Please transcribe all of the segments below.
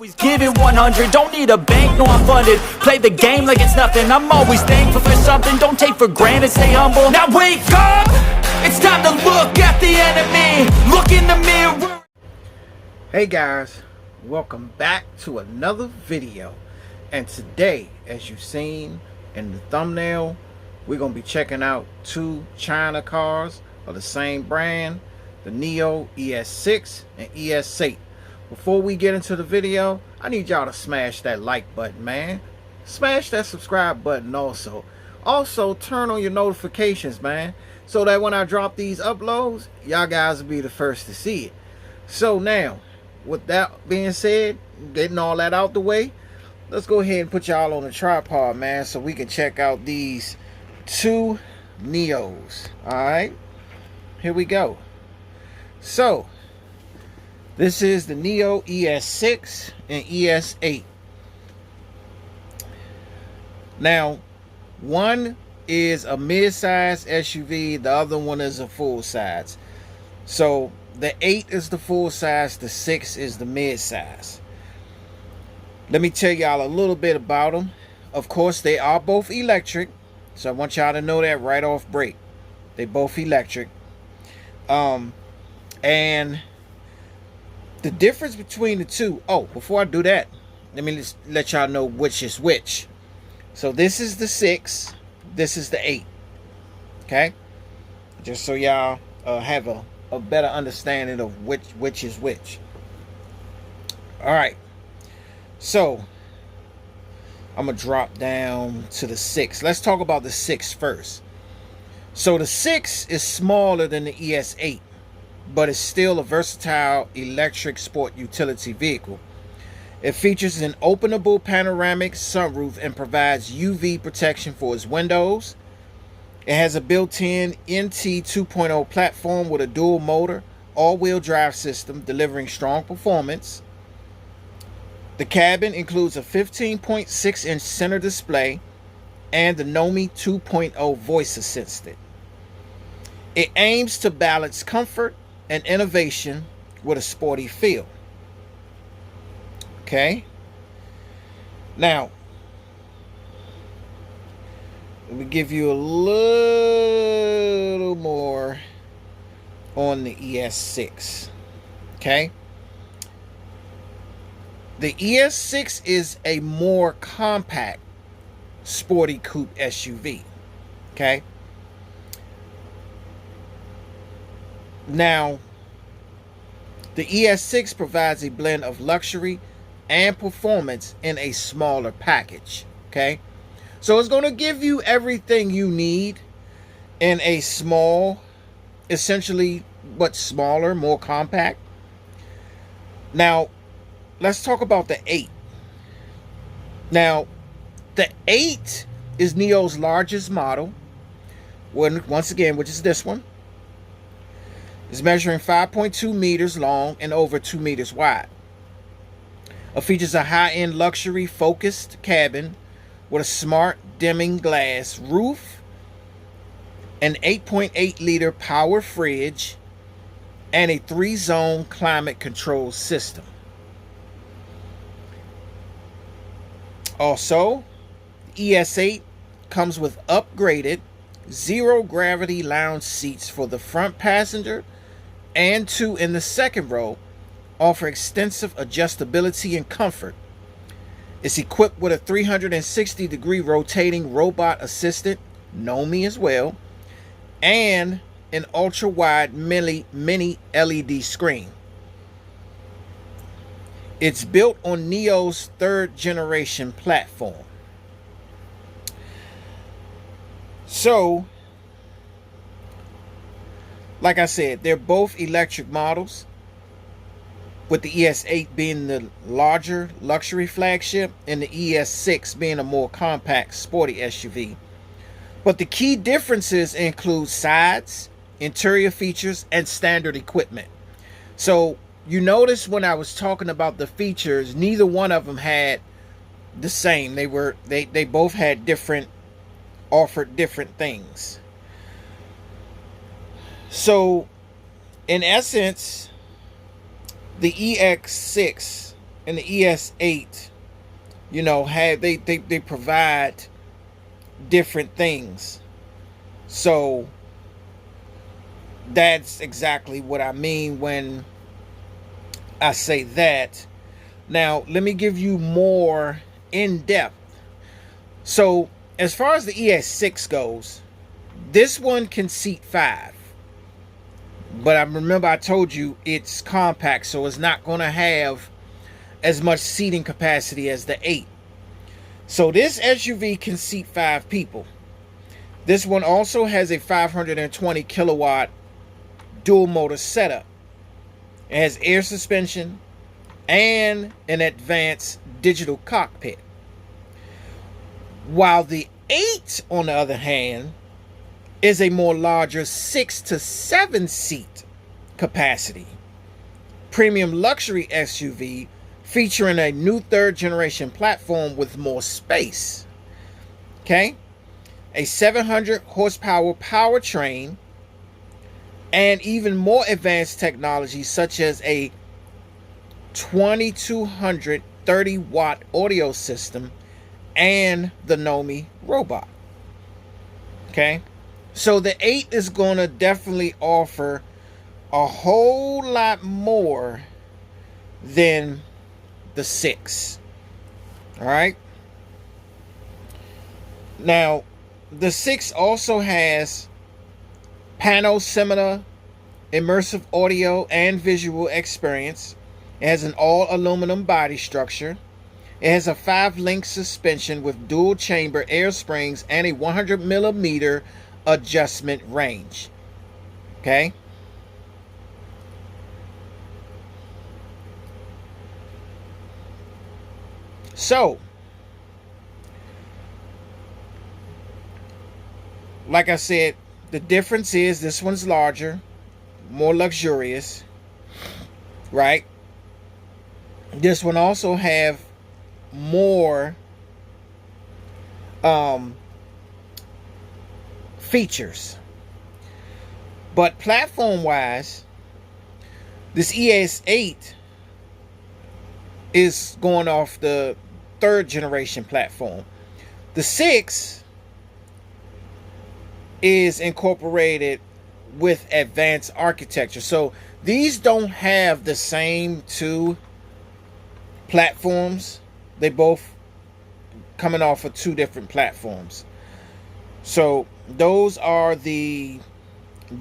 Always give it 100, don't need a bank, no I'm funded. Play the game like it's nothing, I'm always thankful for something. Don't take for granted, stay humble. Now wake up, it's time to look at the enemy. Look in the mirror. Hey guys, welcome back to another video. And today, as you've seen in the thumbnail, we're going to be checking out two China cars of the same brand, the Nio ES6 and ES8. Before we get into the video, I need y'all to smash that like button, man. Smash that subscribe button also. Also, turn on your notifications, man, so that when I drop these uploads, y'all guys will be the first to see it. So now, with that being said, getting all that out the way, let's go ahead and put y'all on the tripod, man, so we can check out these two Nios. Alright, here we go. So, this is the Nio ES6 and ES8. Now, one is a mid-size SUV, the other one is a full-size. So, the 8 is the full-size, the 6 is the mid-size. Let me tell y'all a little bit about them. Of course, they are both electric, so I want y'all to know that right off break. They both electric. And the difference between the two, before I do that, let me just let y'all know which is which. So this is the 6, this is the 8. Okay? Just so y'all have a better understanding of which is which. Alright. So, I'm going to drop down to the 6. Let's talk about the 6 first. So the 6 is smaller than the ES8, but it's still a versatile electric sport utility vehicle. It features an openable panoramic sunroof and provides UV protection for its windows. It has a built-in NT 2.0 platform with a dual motor, all-wheel drive system delivering strong performance. The cabin includes a 15.6-inch center display and the Nio 2.0 voice assistant. It aims to balance comfort and innovation with a sporty feel. Okay. Now, let me give you a little more on the ES6. Okay. The ES6 is a more compact, sporty coupe SUV. Okay. Now, the ES6 provides a blend of luxury and performance in a smaller package. Okay. So it's going to give you everything you need in a small, essentially, but smaller, more compact. Now, let's talk about the 8. Now, the 8 is Nio's largest model, once again, which is this one. It's measuring 5.2 meters long and over 2 meters wide. It features a high-end luxury focused cabin with a smart dimming glass roof, an 8.8-liter power fridge, and a 3-zone climate control system. Also, ES8 comes with upgraded zero-gravity lounge seats for the front passenger and 2 in the second row, offer extensive adjustability and comfort. It's equipped with a 360-degree rotating robot assistant, Nio as well, and an ultra-wide mini LED screen. It's built on Nio's 3rd generation platform. So, like I said, they're both electric models, with the ES8 being the larger luxury flagship and the ES6 being a more compact sporty SUV. But the key differences include size, interior features, and standard equipment. So you notice when I was talking about the features, neither one of them had the same. They both had offered different things. So in essence, the EX6 and the ES8, you know, they provide different things. So that's exactly what I mean when I say that. Now, let me give you more in depth. So, as far as the ES6 goes, this one can seat 5. But I remember I told you it's compact, so it's not going to have as much seating capacity as the 8. So this SUV can seat 5 people. This one also has a 520 kilowatt dual motor setup. It has air suspension and an advanced digital cockpit. While the 8, on the other hand, is a more larger 6 to 7 seat capacity premium luxury SUV featuring a new 3rd generation platform with more space. Okay, a 700 horsepower powertrain and even more advanced technology such as a 2230 watt audio system and the Nio robot. Okay, so the 8 is going to definitely offer a whole lot more than the 6. All right. Now, the 6 also has panosimilar immersive audio and visual experience. It has an all aluminum body structure. It has a 5-link suspension with dual chamber air springs and a 100 millimeter adjustment range. Okay. So, like I said, the difference is this one's larger, more luxurious, right? This one also have more features. But platform-wise, this ES8 is going off the 3rd generation platform. The 6 is incorporated with advanced architecture. So these don't have the same 2 platforms. They both coming off of 2 different platforms. So those are the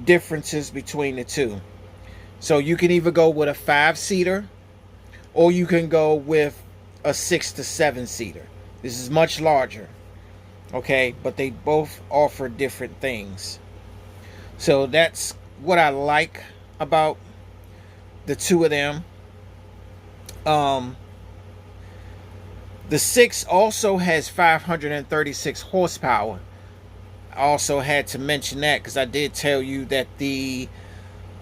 differences between the 2. So you can either go with a 5-seater or you can go with a 6 to 7-seater. This is much larger. Okay, but they both offer different things. So that's what I like about the 2 of them. The 6 also has 536 horsepower. I also had to mention that because I did tell you that the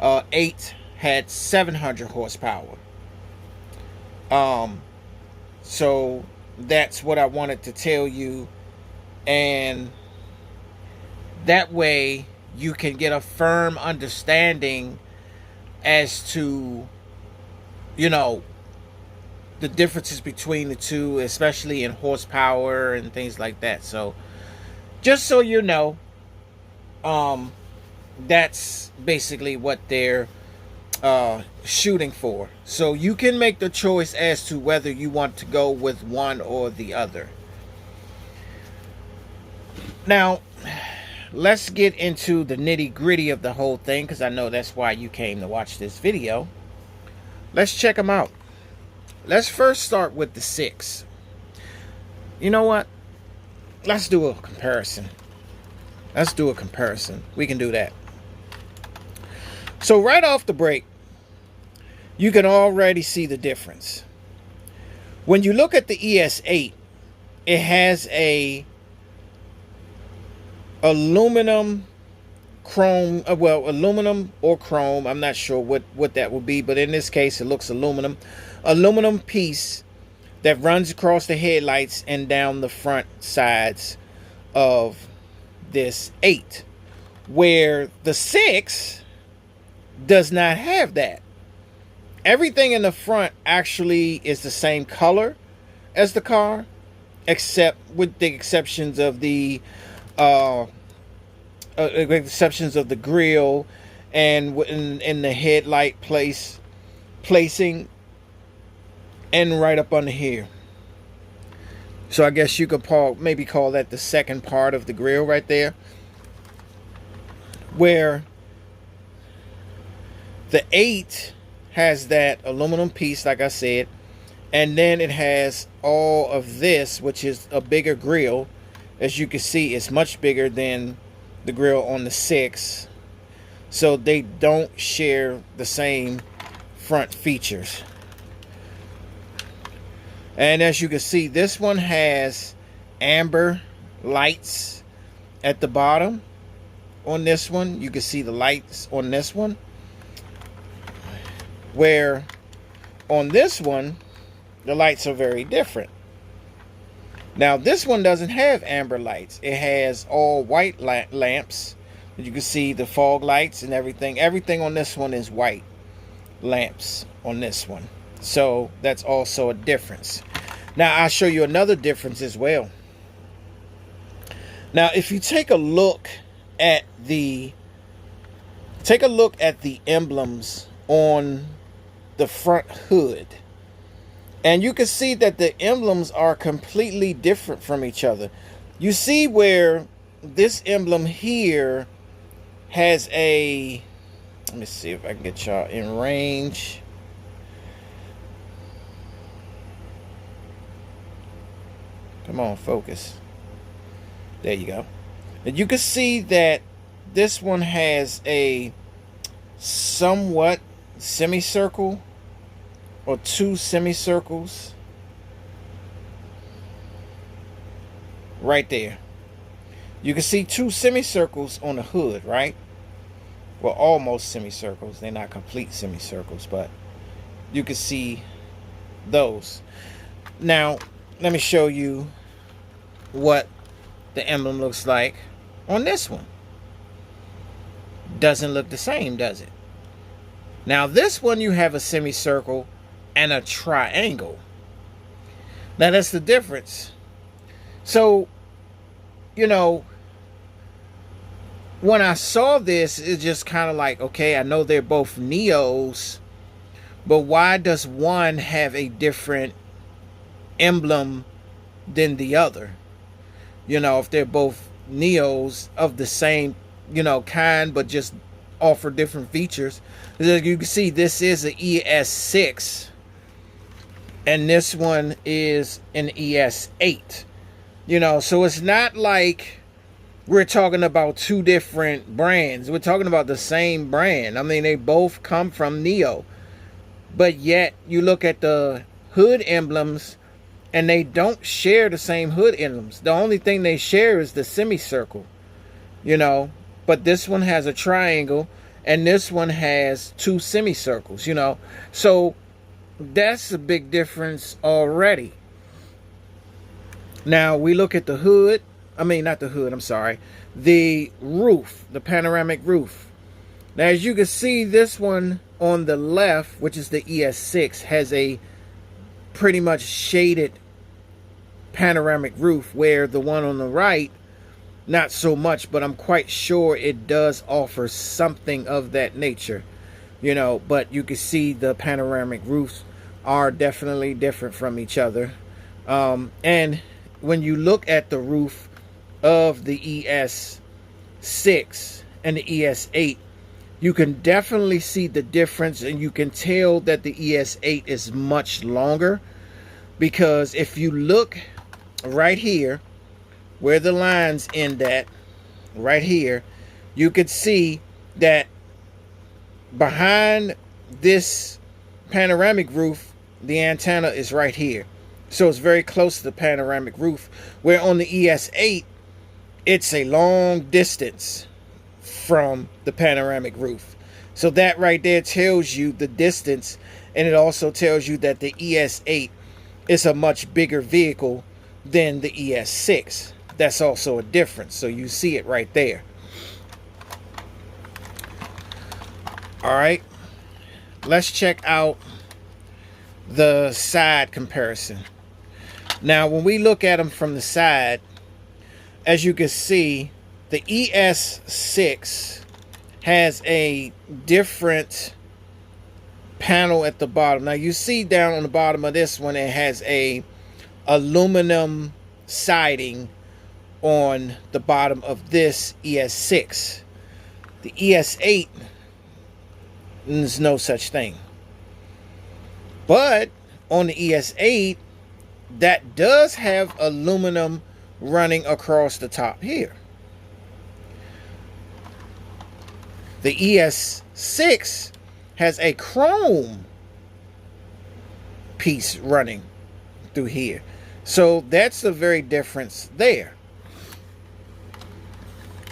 8 had 700 horsepower. So that's what I wanted to tell you, and that way you can get a firm understanding as to, you know, the differences between the 2, especially in horsepower and things like that. So just so you know, that's basically what they're shooting for. So you can make the choice as to whether you want to go with one or the other. Now, let's get into the nitty-gritty of the whole thing, because I know that's why you came to watch this video. Let's check them out. Let's first start with the 6. You know what? Let's do a comparison. We can do that. So right off the break, you can already see the difference. When you look at the ES8, it has a aluminum chrome, aluminum or chrome, I'm not sure what that would be, but in this case it looks aluminum piece that runs across the headlights and down the front sides of this 8, where the 6 does not have that. Everything in the front actually is the same color as the car, except with the exceptions of the grill and in the headlight placing and right up under here. So I guess you could maybe call that the second part of the grill right there, where the 8 has that aluminum piece, like I said, and then it has all of this, which is a bigger grill. As you can see, it's much bigger than the grill on the 6. So they don't share the same front features. And as you can see, this one has amber lights at the bottom. On this one, you can see the lights on this one. Where on this one, the lights are very different. Now, this one doesn't have amber lights. It has all white lamps. You can see the fog lights and everything. Everything on this one is white lamps on this one. So that's also a difference. Now, I'll show you another difference as well. Now, if you take a look at the emblems on the front hood, and you can see that the emblems are completely different from each other. You see where this emblem here has a, let me see if I can get y'all in range. Come on, focus. There you go. And you can see that this one has a somewhat semicircle, or 2 semicircles right there. You can see 2 semicircles on the hood, right? Well, almost semicircles. They're not complete semicircles, but you can see those. Now, let me show you what the emblem looks like on this one. Doesn't look the same, does it? Now, this one, you have a semicircle and a triangle. Now, that's the difference. So, you know, when I saw this, it's just kind of like, okay, I know they're both Nios, but why does one have a different emblem than the other? You know, if they're both Nios of the same, you know, kind, but just offer different features. As you can see, this is an ES6, and this one is an ES8. You know, so it's not like we're talking about 2 different brands. We're talking about the same brand. I mean, they both come from Nio, but yet you look at the hood emblems and they don't share the same hood emblems. The only thing they share is the semicircle, you know, but this one has a triangle and this one has 2 semicircles, you know. So that's a big difference already. Now we look at the hood. I mean, not the hood, I'm sorry. The roof, the panoramic roof. Now, as you can see, this one on the left, which is the ES6, has a pretty much shaded panoramic roof, where the one on the right, not so much, but I'm quite sure it does offer something of that nature, you know. But you can see the panoramic roofs are definitely different from each other. And when you look at the roof of the ES6 and the ES8, you can definitely see the difference, and you can tell that the ES8 is much longer, because if you look right here where the lines end at, right here, you could see that behind this panoramic roof, the antenna is right here. So it's very close to the panoramic roof, where on the ES8, it's a long distance from the panoramic roof. So that right there tells you the distance, and it also tells you that the ES8 is a much bigger vehicle than the ES6. That's also a difference. So you see it right there. All right. let's check out the side comparison. Now, when we look at them from the side, as you can see, the ES6 has a different panel at the bottom. Now, you see down on the bottom of this one, it has a aluminum siding on the bottom of this ES6. The ES8, there's no such thing. But on the ES8, that does have aluminum running across the top here. The ES6 has a chrome piece running through here. So that's the very difference there.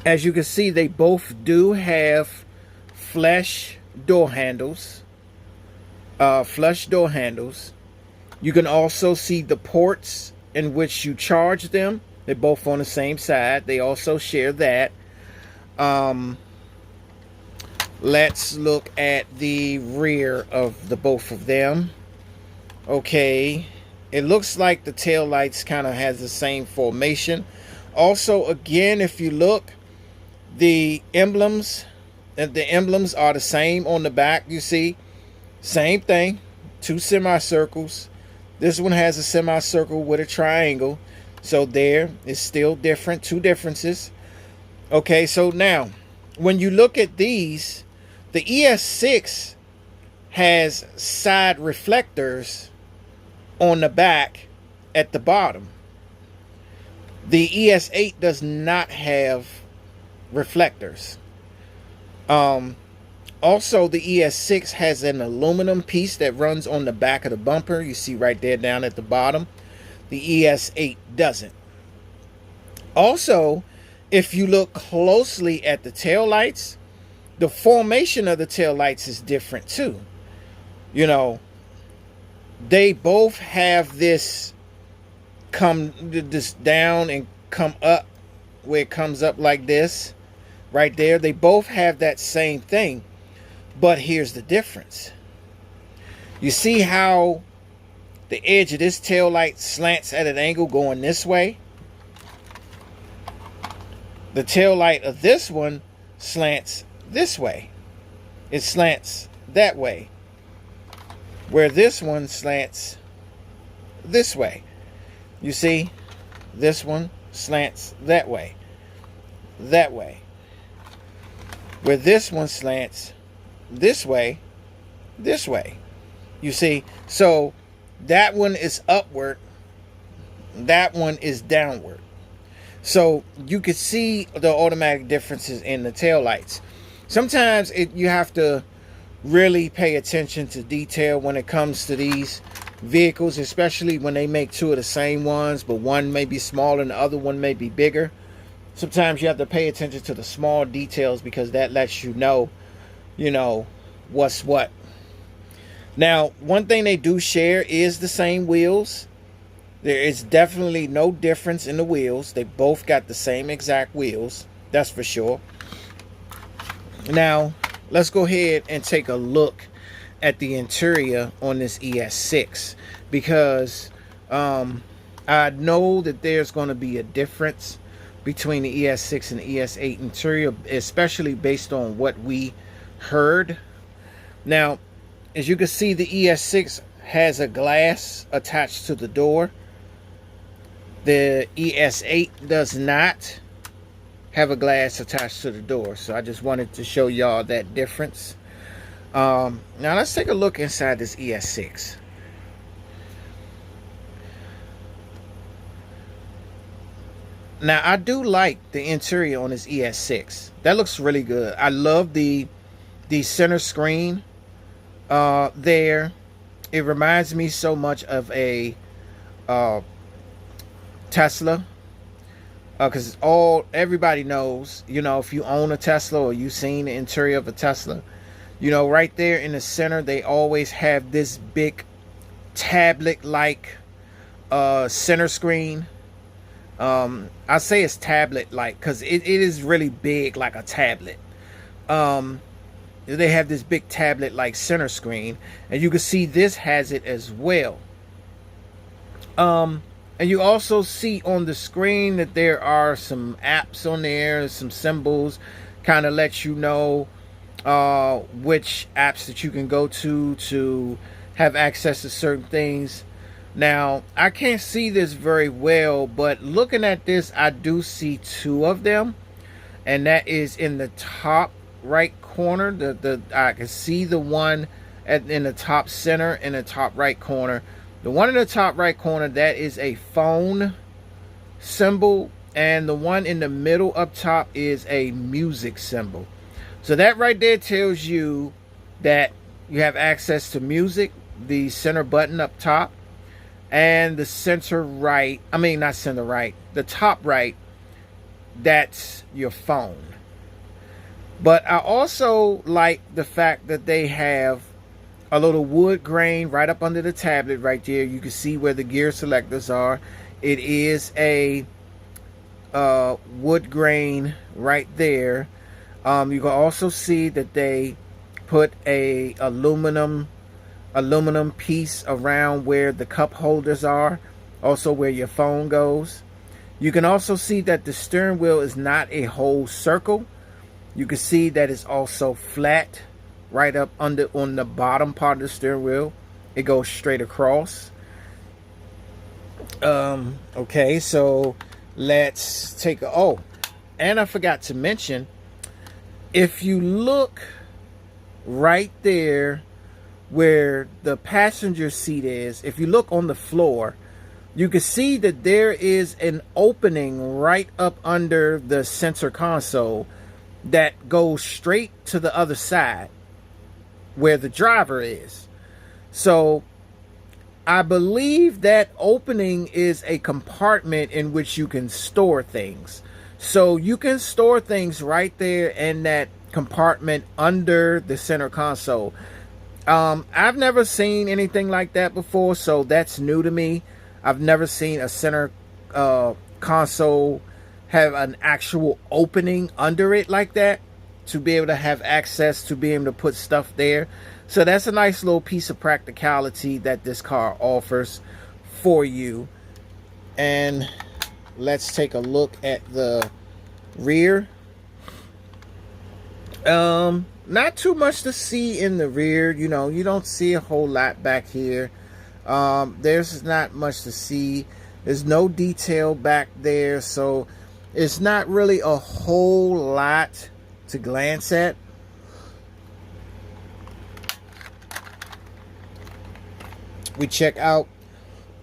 As you can see, they both do have flush door handles. You can also see the ports in which you charge them. They're both on the same side. They also share that. Let's look at the rear of the both of them. Okay, it looks like the tail lights kind of has the same formation. Also, again, if you look, the emblems are the same on the back. You see, same thing, two semicircles. This one has a semicircle with a triangle. So there is still different, two differences. Okay, so now when you look at these, the ES6 has side reflectors on the back at the bottom. The ES8 does not have reflectors. Also, the ES6 has an aluminum piece that runs on the back of the bumper. You see right there down at the bottom. The ES8 doesn't. Also, if you look closely at the tail lights, the formation of the tail lights is different too. You know, they both have this down and come up, where it comes up like this right there. They both have that same thing, but here's the difference. You see how the edge of this tail light slants at an angle going this way? The tail light of this one slants this way. It slants that way, where this one slants this way. You see, this one slants that way, where this one slants this way. You see, so that one is upward, that one is downward. So you can see the automatic differences in the tail lights. Sometimes you have to really pay attention to detail when it comes to these vehicles, especially when they make two of the same ones, but one may be smaller and the other one may be bigger. Sometimes you have to pay attention to the small details, because that lets you know what's what. Now, one thing they do share is the same wheels. There is definitely no difference in the wheels. They both got the same exact wheels, that's for sure. Now, let's go ahead and take a look at the interior on this ES6, because I know that there's going to be a difference between the ES6 and the ES8 interior, especially based on what we heard. Now, as you can see, the ES6 has a glass attached to the door. The ES8 does not have a glass attached to the door. So I just wanted to show y'all that difference. Now let's take a look inside this ES6. Now, I do like the interior on this ES6. That looks really good. I love the center screen there. It reminds me so much of a Tesla, because everybody knows, if you own a Tesla or you've seen the interior of a Tesla, right there in the center, they always have this big tablet-like center screen. I say it's tablet-like because it is really big, like a tablet. they have this big tablet like center screen, and you can see this has it as well. And you also see on the screen that there are some apps on there, some symbols, kind of let you know which apps that you can go to have access to certain things. Now, I can't see this very well, but looking at this, I do see two of them, and that is in the top right corner. I can see the one in the top center, in the top right corner. The one in the top right corner, that is a phone symbol, and the one in the middle up top is a music symbol. So that right there tells you that you have access to music, the center button up top, and the center right, I mean not center right, the top right, that's your phone. But I also like the fact that they have a little wood grain right up under the tablet right there. You can see where the gear selectors are. It is a wood grain right there. You can also see that they put a aluminum piece around where the cup holders are, also where your phone goes. You can also see that the steering wheel is not a whole circle. You can see that it's also flat right up under on the bottom part of the steering wheel. It goes straight across. Okay, so let's take a, and I forgot to mention, if you look right there where the passenger seat is, if you look on the floor, you can see that there is an opening right up under the center console that goes straight to the other side where the driver is. So I believe that opening is a compartment in which you can store things. So you can store things right there in that compartment under the center console. I've never seen anything like that before, so that's new to me. I've never seen a center console have an actual opening under it like that to be able to have access to be able to put stuff there. So that's a nice little piece of practicality that this car offers for you. And let's take a look at the rear. Not too much to see in the rear. You know, you don't see a whole lot back here. There's not much to see. There's no detail back there, so it's not really a whole lot to glance at. We check out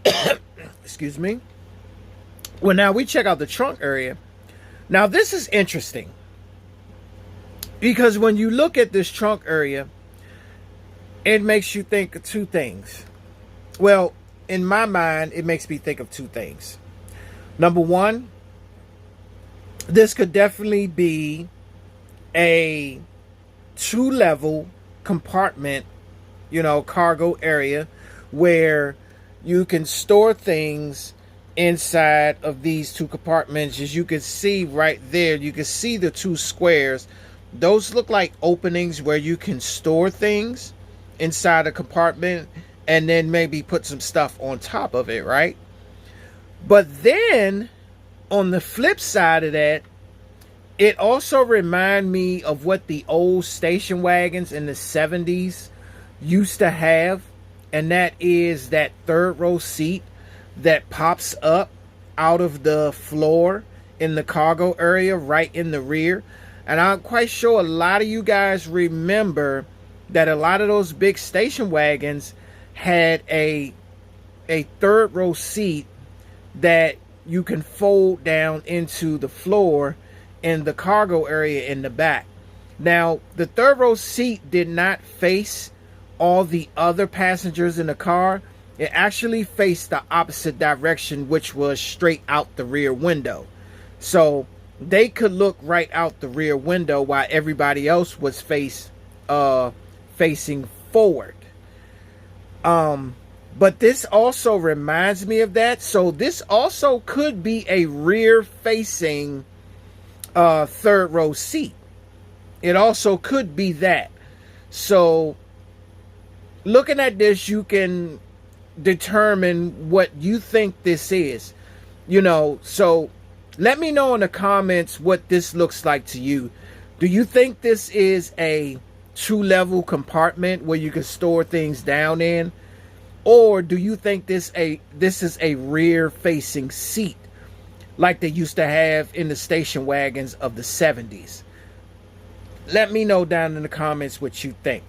excuse me. Well, now we check out the trunk area. Now this is interesting, because when you look at this trunk area, it makes you think of two things. Well, in my mind, it makes me think of two things. Number one, this could definitely be a 2-level compartment, you know, cargo area where you can store things inside of these two compartments. As you can see right there, you can see the two squares. Those look like openings where you can store things inside a compartment and then maybe put some stuff on top of it, right? But then on the flip side of that, it also reminds me of what the old station wagons in the 70s used to have, and that is that third row seat that pops up out of the floor in the cargo area right in the rear. And I'm quite sure a lot of you guys remember that a lot of those big station wagons had a third row seat that you can fold down into the floor in the cargo area in the back. Now, the third row seat did not face all the other passengers in the car. It actually faced the opposite direction, which was straight out the rear window. So they could look right out the rear window while everybody else was facing forward. But this also reminds me of that. So this also could be a rear facing third row seat. It also could be that. So looking at this, you can determine what you think this is. So let me know in the comments what this looks like to you. Do you think this is a 2-level compartment where you can store things down in? Or do you think this is a rear facing seat like they used to have in the station wagons of the 70s? Let me know down in the comments what you think.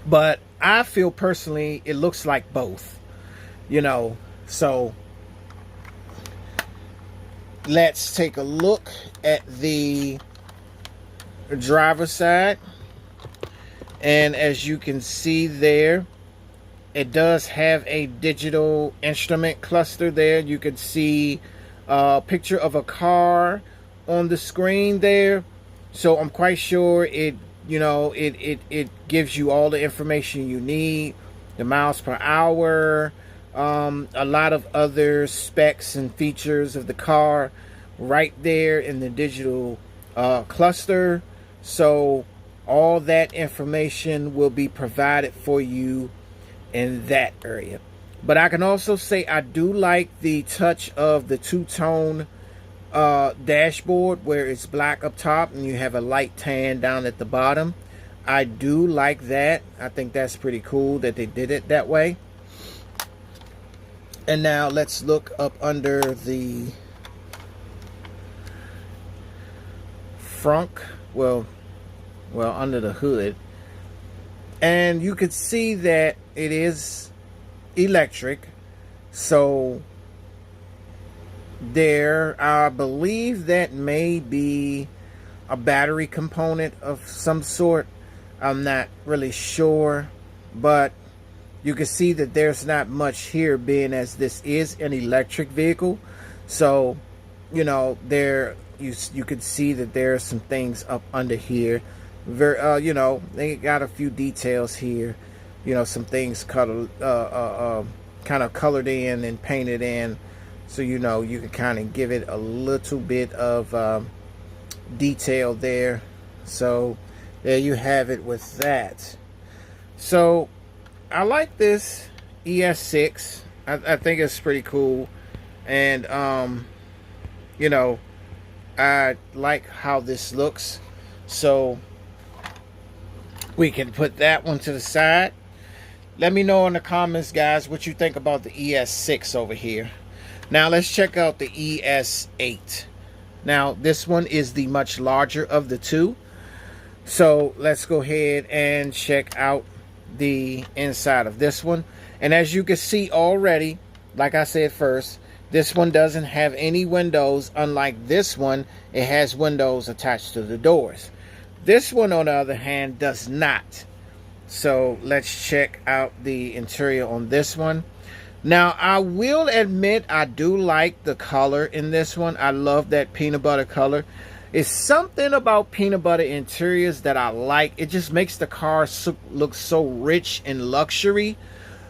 But I feel personally it looks like both. So let's take a look at the driver's side. And as you can see there, it does have a digital instrument cluster there. You can see a picture of a car on the screen there. So I'm quite sure it gives you all the information you need, the miles per hour, a lot of other specs and features of the car right there in the digital cluster. So all that information will be provided for you in that area. But I can also say I do like the touch of the two-tone dashboard where it's black up top and you have a light tan down at the bottom. I do like that. I think that's pretty cool that they did it that way. And now let's look up under the frunk, well under the hood, and you could see that it is electric. So there, I believe that may be a battery component of some sort. I'm not really sure, but you can see that there's not much here, being as this is an electric vehicle. So there you could see that there are some things up under here. They got a few details here, some things kind of colored in and painted in, so you can kind of give it a little bit of detail there. So there you have it with that. So I like this ES6. I think it's pretty cool, and I like how this looks. So we can put that one to the side. Let me know in the comments, guys, what you think about the ES6 over here. Now let's check out the ES8. Now this one is the much larger of the two. So let's go ahead and check out the inside of this one. And as you can see already, like I said first, this one doesn't have any windows. Unlike this one, it has windows attached to the doors. This one, on the other hand, does not. So let's check out the interior on this one. Now, I will admit I do like the color in this one. I love that peanut butter color. It's something about peanut butter interiors that I like. It just makes the car look so rich and luxury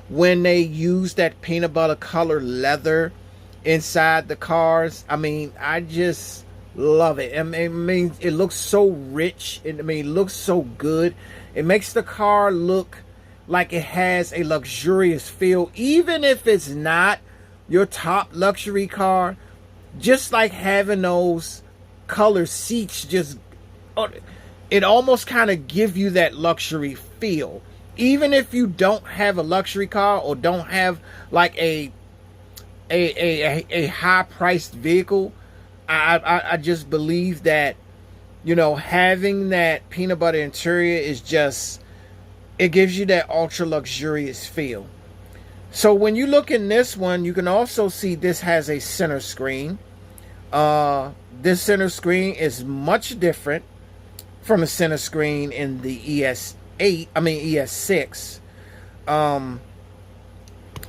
when they use that peanut butter color leather inside the cars. I mean, I just love it. I mean, it looks so rich. It looks so good. It makes the car look like it has a luxurious feel, even if it's not your top luxury car. Just like having those color seats, it almost kind of give you that luxury feel. Even if you don't have a luxury car or don't have like a high priced vehicle, I just believe that having that peanut butter interior is just, it gives you that ultra luxurious feel. So when you look in this one, you can also see this has a center screen. This center screen is much different from a center screen in the ES6.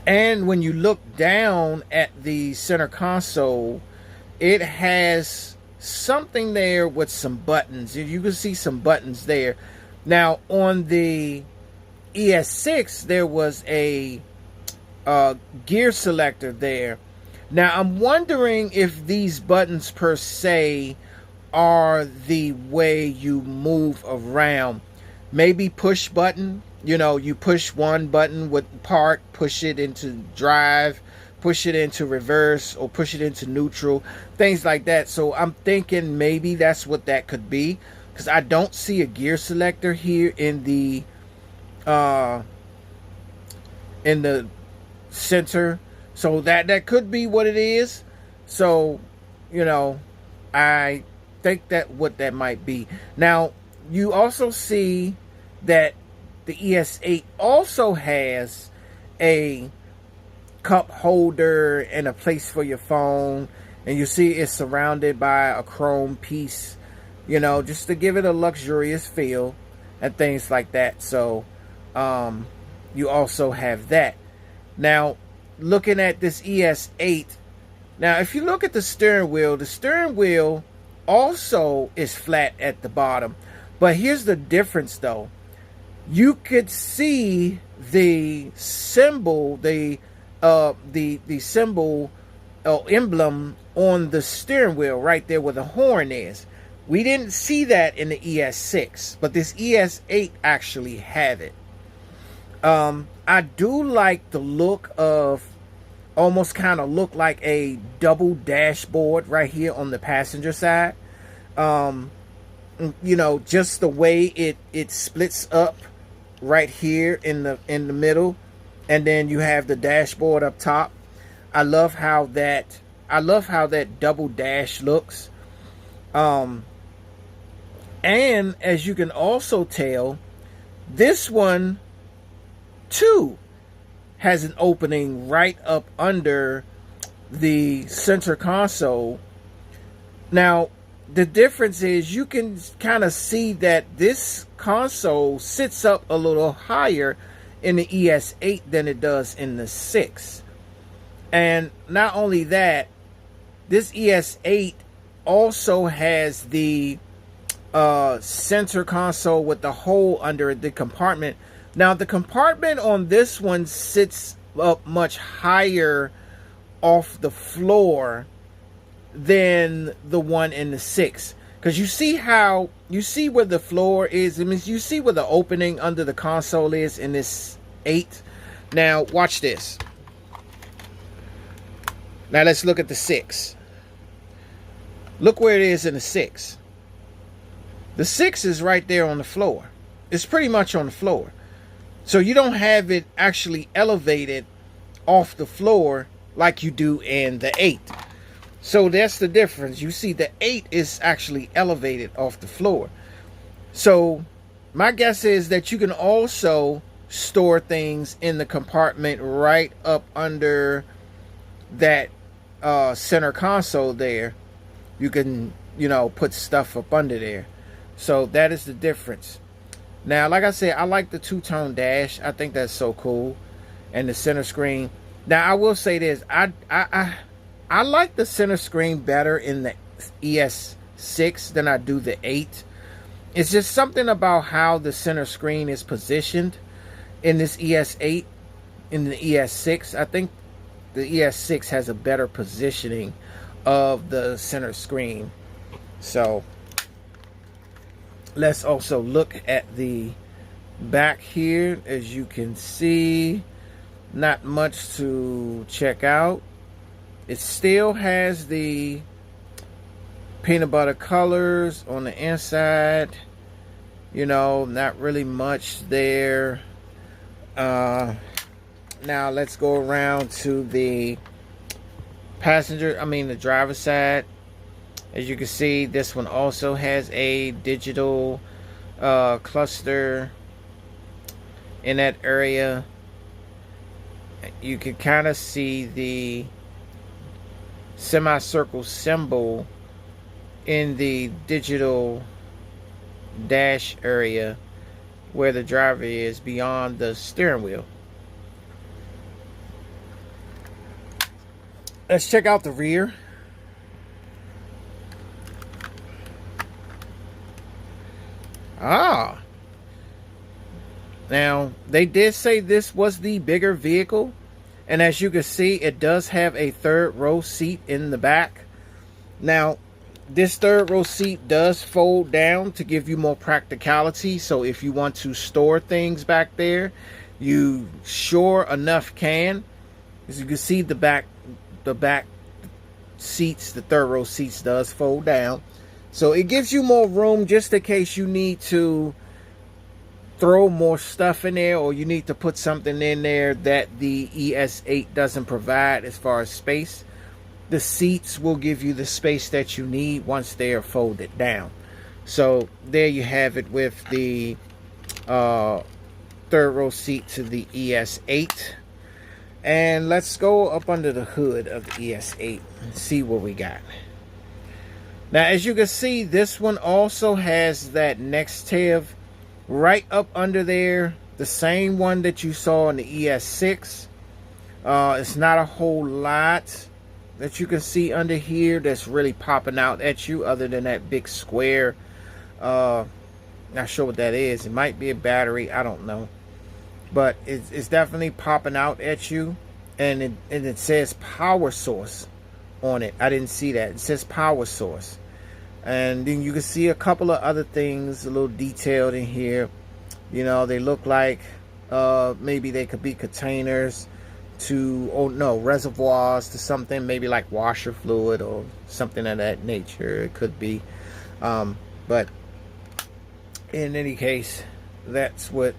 And when you look down at the center console, it has something there with some buttons. You can see some buttons there. Now on the ES6, there was a gear selector there. Now I'm wondering if these buttons per se are the way you move around. maybe push button. You know, you push one button with park, push it into drive, push it into reverse, or push it into neutral, things like that. So I'm thinking maybe that's what that could be, because I don't see a gear selector here in the center. So that could be what it is. So, you know, I think that what that might be. Now, you also see that the ES8 also has a cup holder and a place for your phone, and you see it's surrounded by a chrome piece, you know, just to give it a luxurious feel and things like that. So you also have that. Now, looking at this ES8, now if you look at the steering wheel also is flat at the bottom. But here's the difference though. You could see the symbol, the symbol or emblem on the steering wheel right there where the horn is. We didn't see that in the ES6, but this ES8 actually had it. I do like the look of, almost kind of look like a double dashboard right here on the passenger side. You know, just the way it splits up right here in the middle, and then you have the dashboard up top. I love how that double dash looks. And as you can also tell, this one too has an opening right up under the center console. Now, the difference is you can kind of see that this console sits up a little higher in the ES8 than it does in the 6. And not only that, this ES8 also has the center console with the hole under the compartment. Now, the compartment on this one sits up much higher off the floor than the one in the 6, because you see where the floor is. I mean, you see where the opening under the console is in this 8. Now watch this. Now let's look at the 6. Look where it is in the 6. The 6 is right there on the floor. It's pretty much on the floor. So you don't have it actually elevated off the floor like you do in the 8. So that's the difference. You see the 8 is actually elevated off the floor. So my guess is that you can also store things in the compartment right up under that center console there. You can, you know, put stuff up under there. So that is the difference. Now, like I said, I like the two-tone dash. I think that's so cool. And the center screen. Now, I will say this. I like the center screen better in the ES6 than I do the 8. It's just something about how the center screen is positioned in this ES8, in the ES6. I think the ES6 has a better positioning of the center screen. So let's also look at the back here. As you can see, not much to check out. It still has the peanut butter colors on the inside. You know, not really much there. Now let's go around to the the driver's side. As you can see, this one also has a digital cluster in that area. You can kind of see the semicircle symbol in the digital dash area where the driver is beyond the steering wheel. Let's check out the rear. Now, they did say this was the bigger vehicle, and as you can see, it does have a third row seat in the back. Now, This third row seat does fold down to give you more practicality. So if you want to store things back there, you sure enough can. As you can see, the back seats, the third row seats does fold down. So it gives you more room just in case you need to throw more stuff in there, or you need to put something in there that the ES8 doesn't provide as far as space. The seats will give you the space that you need once they are folded down. So there you have it with the third row seat to the ES8. And let's go up under the hood of the ES8 and see what we got. Now, as you can see, this one also has that next tab right up under there, the same one that you saw in the ES6. It's not a whole lot that you can see under here that's really popping out at you, other than that big square. Not sure what that is. It might be a battery, I don't know, but it's definitely popping out at you. And it says power source on it. I didn't see that. It says power source. And then you can see a couple of other things a little detailed in here. You know, they look like maybe they could be containers to, oh no, reservoirs to something, maybe like washer fluid or something of that nature. It could be. But in any case, that's what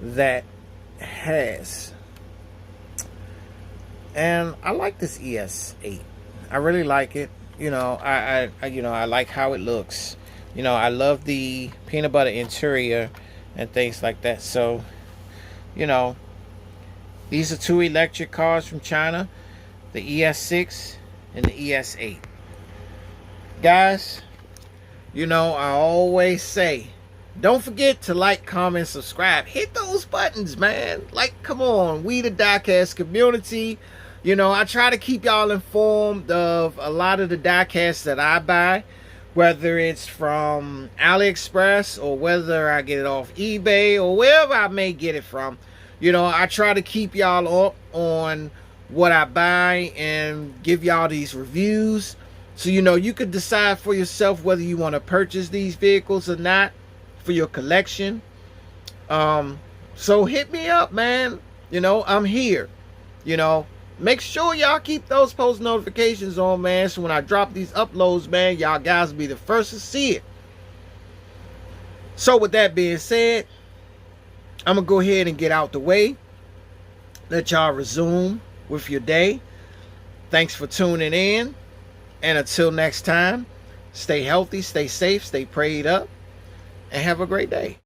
that has. And I like this ES8. I really like it. You know, I like how it looks. You know, I love the peanut butter interior and things like that. So, you know, these are two electric cars from China, the ES6 and the ES8. Guys, you know, I always say, don't forget to like, comment, subscribe. Hit those buttons, man. Like, come on, we the diecast community. You know, I try to keep y'all informed of a lot of the diecasts that I buy, whether it's from AliExpress or whether I get it off eBay or wherever I may get it from. You know, I try to keep y'all up on what I buy and give y'all these reviews. So, you know, you could decide for yourself whether you want to purchase these vehicles or not for your collection. So hit me up, man. You know, I'm here. You know, make sure y'all keep those post notifications on, man, so when I drop these uploads, man, y'all guys will be the first to see it. So with that being said, I'm gonna go ahead and get out the way, let y'all resume with your day. Thanks for tuning in, and until next time, stay healthy, stay safe, stay prayed up, and have a great day.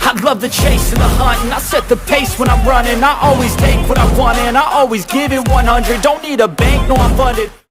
I love the chase and the hunt, and I set the pace when I'm running. I always take what I want and I always give it 100. Don't need a bank, no, I'm funded.